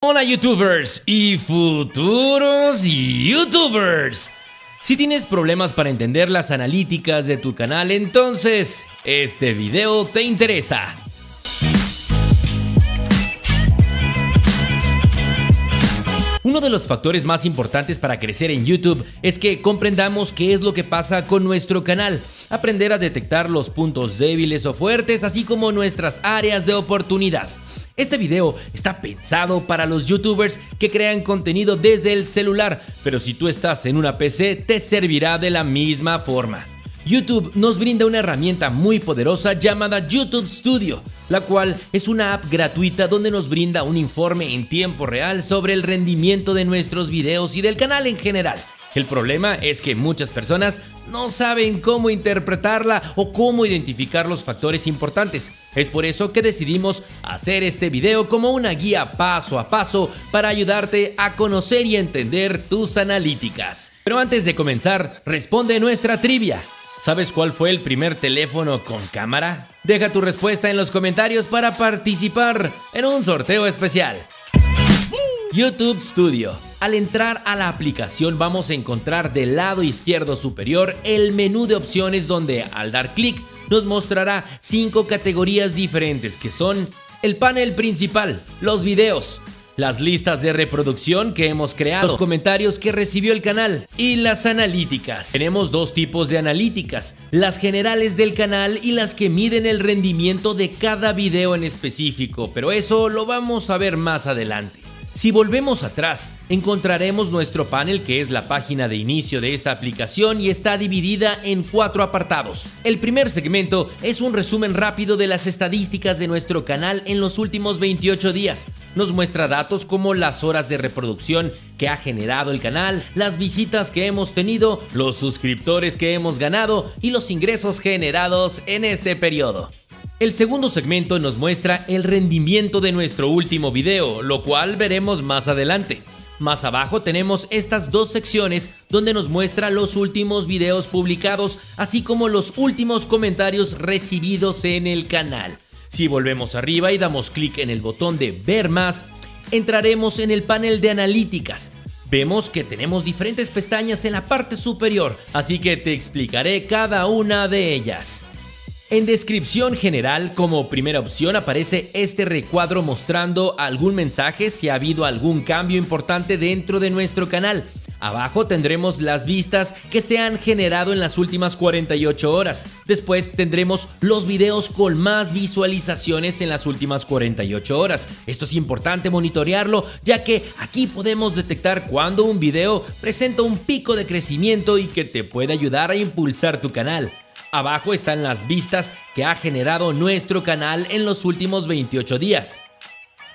Hola YouTubers y futuros YouTubers. Si tienes problemas para entender las analíticas de tu canal, entonces este video te interesa. Uno de los factores más importantes para crecer en YouTube es que comprendamos qué es lo que pasa con nuestro canal, aprender a detectar los puntos débiles o fuertes, así como nuestras áreas de oportunidad. Este video está pensado para los YouTubers que crean contenido desde el celular, pero si tú estás en una PC te servirá de la misma forma. YouTube nos brinda una herramienta muy poderosa llamada YouTube Studio, la cual es una app gratuita donde nos brinda un informe en tiempo real sobre el rendimiento de nuestros videos y del canal en general. El problema es que muchas personas no saben cómo interpretarla o cómo identificar los factores importantes. Es por eso que decidimos hacer este video como una guía paso a paso para ayudarte a conocer y entender tus analíticas. Pero antes de comenzar, responde nuestra trivia. ¿Sabes cuál fue el primer teléfono con cámara? Deja tu respuesta en los comentarios para participar en un sorteo especial. YouTube Studio. Al entrar a la aplicación vamos a encontrar del lado izquierdo superior el menú de opciones donde al dar clic nos mostrará 5 categorías diferentes que son el panel principal, los videos, las listas de reproducción que hemos creado, los comentarios que recibió el canal y las analíticas. Tenemos dos tipos de analíticas, las generales del canal y las que miden el rendimiento de cada video en específico, pero eso lo vamos a ver más adelante. Si volvemos atrás, encontraremos nuestro panel, que es la página de inicio de esta aplicación y está dividida en 4 apartados. El primer segmento es un resumen rápido de las estadísticas de nuestro canal en los últimos 28 días. Nos muestra datos como las horas de reproducción que ha generado el canal, las visitas que hemos tenido, los suscriptores que hemos ganado y los ingresos generados en este periodo. El segundo segmento nos muestra el rendimiento de nuestro último video, lo cual veremos más adelante. Más abajo tenemos estas dos secciones donde nos muestra los últimos videos publicados, así como los últimos comentarios recibidos en el canal. Si volvemos arriba y damos clic en el botón de ver más, entraremos en el panel de analíticas. Vemos que tenemos diferentes pestañas en la parte superior, así que te explicaré cada una de ellas. En descripción general, como primera opción aparece este recuadro mostrando algún mensaje si ha habido algún cambio importante dentro de nuestro canal. Abajo tendremos las vistas que se han generado en las últimas 48 horas. Después tendremos los videos con más visualizaciones en las últimas 48 horas. Esto es importante monitorearlo, ya que aquí podemos detectar cuando un video presenta un pico de crecimiento y que te puede ayudar a impulsar tu canal. Abajo están las vistas que ha generado nuestro canal en los últimos 28 días.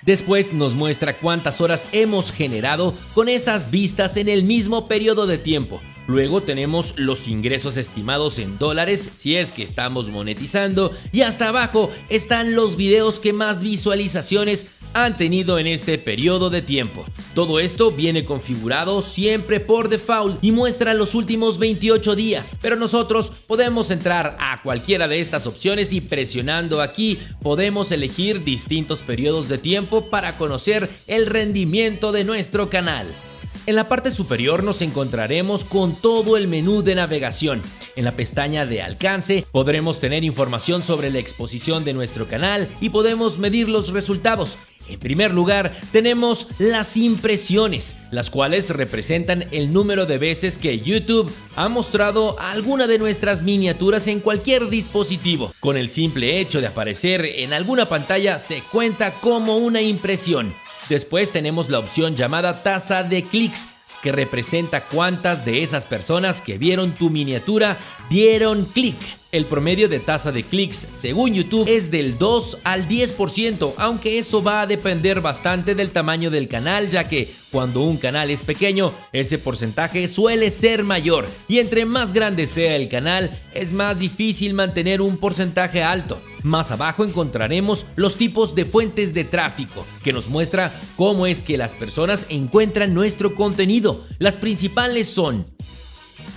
Después nos muestra cuántas horas hemos generado con esas vistas en el mismo periodo de tiempo. Luego tenemos los ingresos estimados en dólares si es que estamos monetizando, y hasta abajo están los videos que más visualizaciones han tenido en este periodo de tiempo. Todo esto viene configurado siempre por default y muestra los últimos 28 días, pero nosotros podemos entrar a cualquiera de estas opciones y presionando aquí podemos elegir distintos periodos de tiempo para conocer el rendimiento de nuestro canal. En la parte superior nos encontraremos con todo el menú de navegación. En la pestaña de alcance podremos tener información sobre la exposición de nuestro canal y podemos medir los resultados. En primer lugar tenemos las impresiones, las cuales representan el número de veces que YouTube ha mostrado alguna de nuestras miniaturas en cualquier dispositivo. Con el simple hecho de aparecer en alguna pantalla se cuenta como una impresión. Después tenemos la opción llamada tasa de clics, que representa cuántas de esas personas que vieron tu miniatura dieron clic. El promedio de tasa de clics según YouTube es del 2 al 10%, aunque eso va a depender bastante del tamaño del canal, ya que cuando un canal es pequeño, ese porcentaje suele ser mayor, y entre más grande sea el canal, es más difícil mantener un porcentaje alto. Más abajo encontraremos los tipos de fuentes de tráfico, que nos muestra cómo es que las personas encuentran nuestro contenido. Las principales son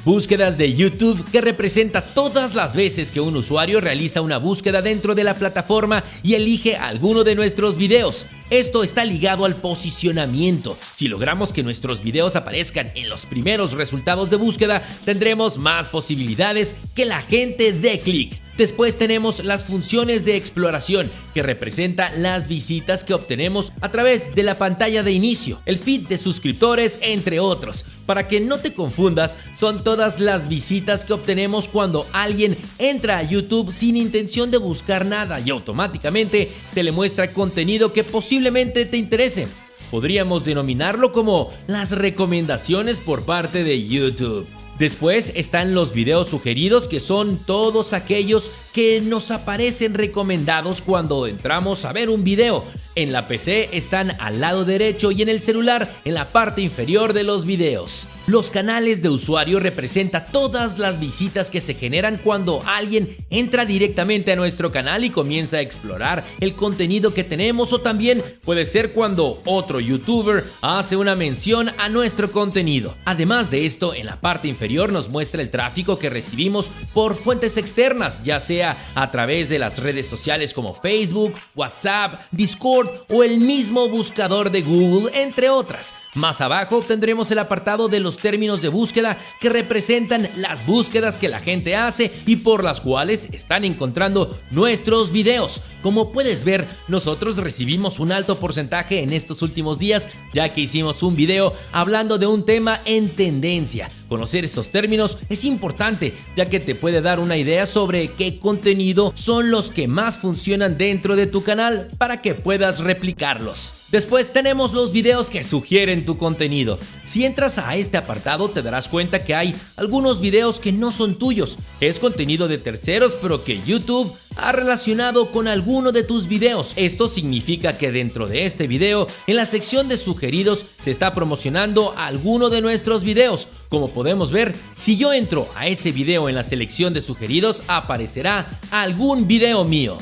búsquedas de YouTube, que representa todas las veces que un usuario realiza una búsqueda dentro de la plataforma y elige alguno de nuestros videos. Esto está ligado al posicionamiento. Si logramos que nuestros videos aparezcan en los primeros resultados de búsqueda, tendremos más posibilidades que la gente dé clic. Después tenemos las funciones de exploración, que representa las visitas que obtenemos a través de la pantalla de inicio, el feed de suscriptores, entre otros. Para que no te confundas, son todas las visitas que obtenemos cuando alguien entra a YouTube sin intención de buscar nada y automáticamente se le muestra contenido que posiblemente te interese. Podríamos denominarlo como las recomendaciones por parte de YouTube. Después están los videos sugeridos, que son todos aquellos que nos aparecen recomendados cuando entramos a ver un video. En la PC están al lado derecho y en el celular en la parte inferior de los videos. Los canales de usuario representan todas las visitas que se generan cuando alguien entra directamente a nuestro canal y comienza a explorar el contenido que tenemos, o también puede ser cuando otro youtuber hace una mención a nuestro contenido. Además de esto, en la parte inferior nos muestra el tráfico que recibimos por fuentes externas, ya sea a través de las redes sociales como Facebook, WhatsApp, Discord o el mismo buscador de Google, entre otras. Más abajo tendremos el apartado de los términos de búsqueda, que representan las búsquedas que la gente hace y por las cuales están encontrando nuestros videos. Como puedes ver, nosotros recibimos un alto porcentaje en estos últimos días, ya que hicimos un video hablando de un tema en tendencia. Conocer estos términos es importante, ya que te puede dar una idea sobre qué contenido son los que más funcionan dentro de tu canal para que puedas replicarlos. Después tenemos los videos que sugieren tu contenido. Si entras a este apartado te darás cuenta que hay algunos videos que no son tuyos. Es contenido de terceros, pero que YouTube ha relacionado con alguno de tus videos. Esto significa que dentro de este video, en la sección de sugeridos, se está promocionando alguno de nuestros videos. Como podemos ver, si yo entro a ese video en la selección de sugeridos, aparecerá algún video mío.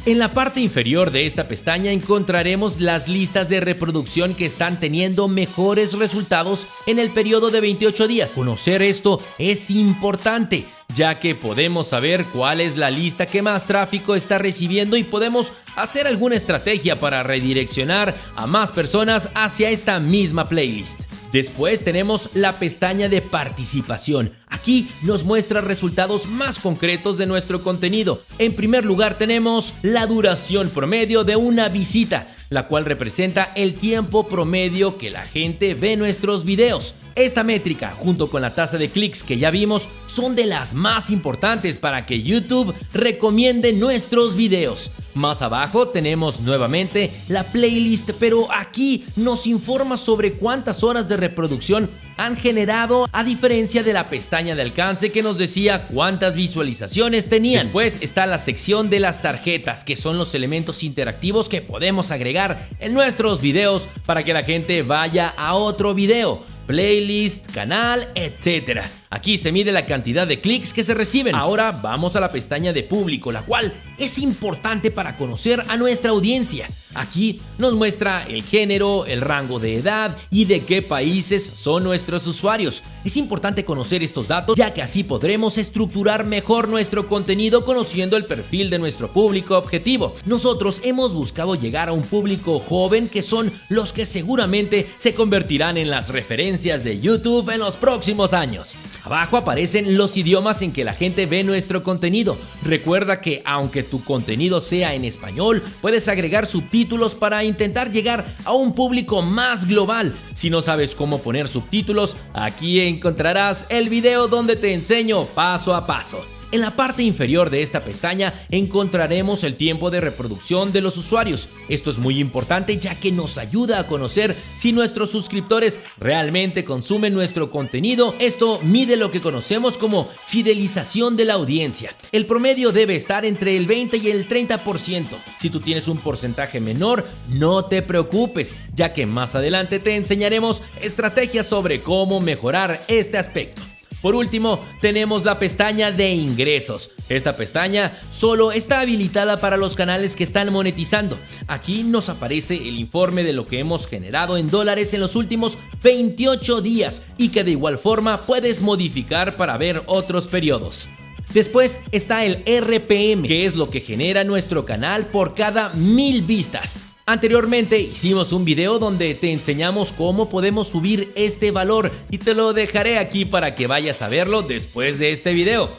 En la parte inferior de esta pestaña encontraremos las listas de reproducción que están teniendo mejores resultados en el periodo de 28 días. Conocer esto es importante, ya que podemos saber cuál es la lista que más tráfico está recibiendo y podemos hacer alguna estrategia para redireccionar a más personas hacia esta misma playlist. Después tenemos la pestaña de participación. Aquí nos muestra resultados más concretos de nuestro contenido. En primer lugar tenemos la duración promedio de una visita, la cual representa el tiempo promedio que la gente ve nuestros videos. Esta métrica, junto con la tasa de clics que ya vimos, son de las más importantes para que YouTube recomiende nuestros videos. Más abajo tenemos nuevamente la playlist, pero aquí nos informa sobre cuántas horas de reproducción han generado, a diferencia de la pestaña de alcance que nos decía cuántas visualizaciones tenían. Después está la sección de las tarjetas, que son los elementos interactivos que podemos agregar en nuestros videos para que la gente vaya a otro video, playlist, canal, etc. Aquí se mide la cantidad de clics que se reciben. Ahora vamos a la pestaña de público, la cual es importante para conocer a nuestra audiencia. Aquí nos muestra el género, el rango de edad y de qué países son nuestros usuarios. Es importante conocer estos datos, ya que así podremos estructurar mejor nuestro contenido conociendo el perfil de nuestro público objetivo. Nosotros hemos buscado llegar a un público joven, que son los que seguramente se convertirán en las referencias de YouTube en los próximos años. Abajo aparecen los idiomas en que la gente ve nuestro contenido. Recuerda que aunque tu contenido sea en español, puedes agregar subtítulos para intentar llegar a un público más global. Si no sabes cómo poner subtítulos, aquí encontrarás el video donde te enseño paso a paso. En la parte inferior de esta pestaña encontraremos el tiempo de reproducción de los usuarios. Esto es muy importante, ya que nos ayuda a conocer si nuestros suscriptores realmente consumen nuestro contenido. Esto mide lo que conocemos como fidelización de la audiencia. El promedio debe estar entre el 20 y el 30%. Si tú tienes un porcentaje menor, no te preocupes, ya que más adelante te enseñaremos estrategias sobre cómo mejorar este aspecto. Por último, tenemos la pestaña de ingresos. Esta pestaña solo está habilitada para los canales que están monetizando. Aquí nos aparece el informe de lo que hemos generado en dólares en los últimos 28 días y que de igual forma puedes modificar para ver otros periodos. Después está el RPM, que es lo que genera nuestro canal por cada 1000 vistas. Anteriormente hicimos un video donde te enseñamos cómo podemos subir este valor y te lo dejaré aquí para que vayas a verlo después de este video.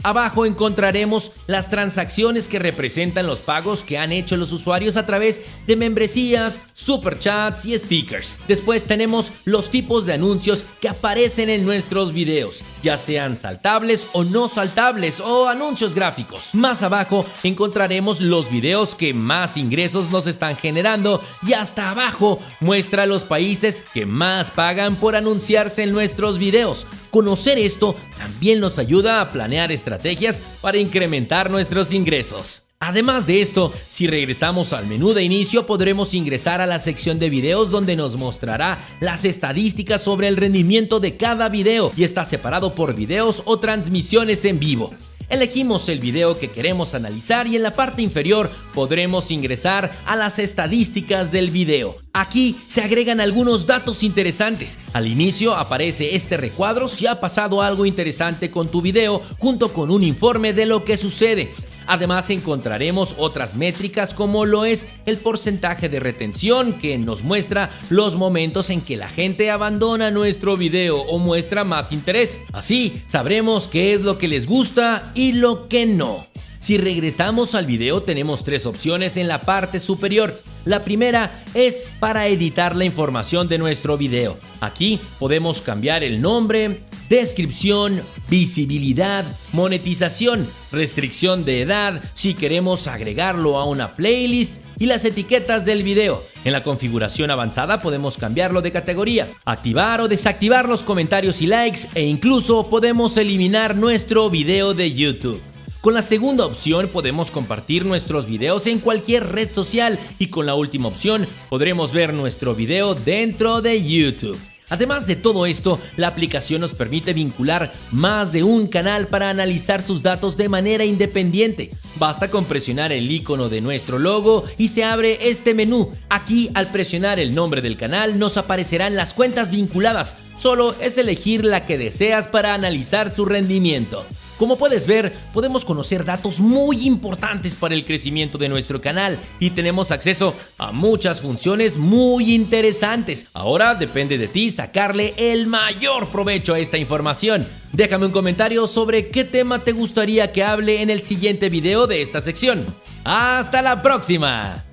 Abajo encontraremos las transacciones que representan los pagos que han hecho los usuarios a través de membresías, superchats y stickers. Después tenemos los tipos de anuncios que aparecen en nuestros videos, ya sean saltables o no saltables o anuncios gráficos. Más abajo encontraremos los videos que más ingresos nos están generando y hasta abajo muestra los países que más pagan por anunciarse en nuestros videos. Conocer esto también nos ayuda a planear estrategias para incrementar nuestros ingresos. Además de esto, si regresamos al menú de inicio, podremos ingresar a la sección de videos donde nos mostrará las estadísticas sobre el rendimiento de cada video y está separado por videos o transmisiones en vivo. Elegimos el video que queremos analizar y en la parte inferior podremos ingresar a las estadísticas del video. Aquí se agregan algunos datos interesantes. Al inicio aparece este recuadro si ha pasado algo interesante con tu video junto con un informe de lo que sucede. Además encontraremos otras métricas como lo es el porcentaje de retención que nos muestra los momentos en que la gente abandona nuestro video o muestra más interés. Así sabremos qué es lo que les gusta y lo que no. Si regresamos al video tenemos tres opciones en la parte superior. La primera es para editar la información de nuestro video. Aquí podemos cambiar el nombre, descripción, visibilidad, monetización, restricción de edad, si queremos agregarlo a una playlist y las etiquetas del video. En la configuración avanzada podemos cambiarlo de categoría, activar o desactivar los comentarios y likes e incluso podemos eliminar nuestro video de YouTube. Con la segunda opción podemos compartir nuestros videos en cualquier red social y con la última opción podremos ver nuestro video dentro de YouTube. Además de todo esto, la aplicación nos permite vincular más de un canal para analizar sus datos de manera independiente. Basta con presionar el icono de nuestro logo y se abre este menú. Aquí, al presionar el nombre del canal, nos aparecerán las cuentas vinculadas. Solo es elegir la que deseas para analizar su rendimiento. Como puedes ver, podemos conocer datos muy importantes para el crecimiento de nuestro canal y tenemos acceso a muchas funciones muy interesantes. Ahora depende de ti sacarle el mayor provecho a esta información. Déjame un comentario sobre qué tema te gustaría que hable en el siguiente video de esta sección. ¡Hasta la próxima!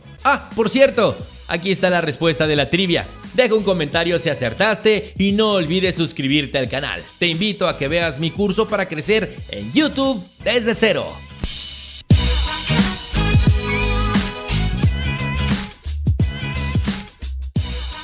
Por cierto, aquí está la respuesta de la trivia. Deja un comentario si acertaste y no olvides suscribirte al canal. Te invito a que veas mi curso para crecer en YouTube desde cero.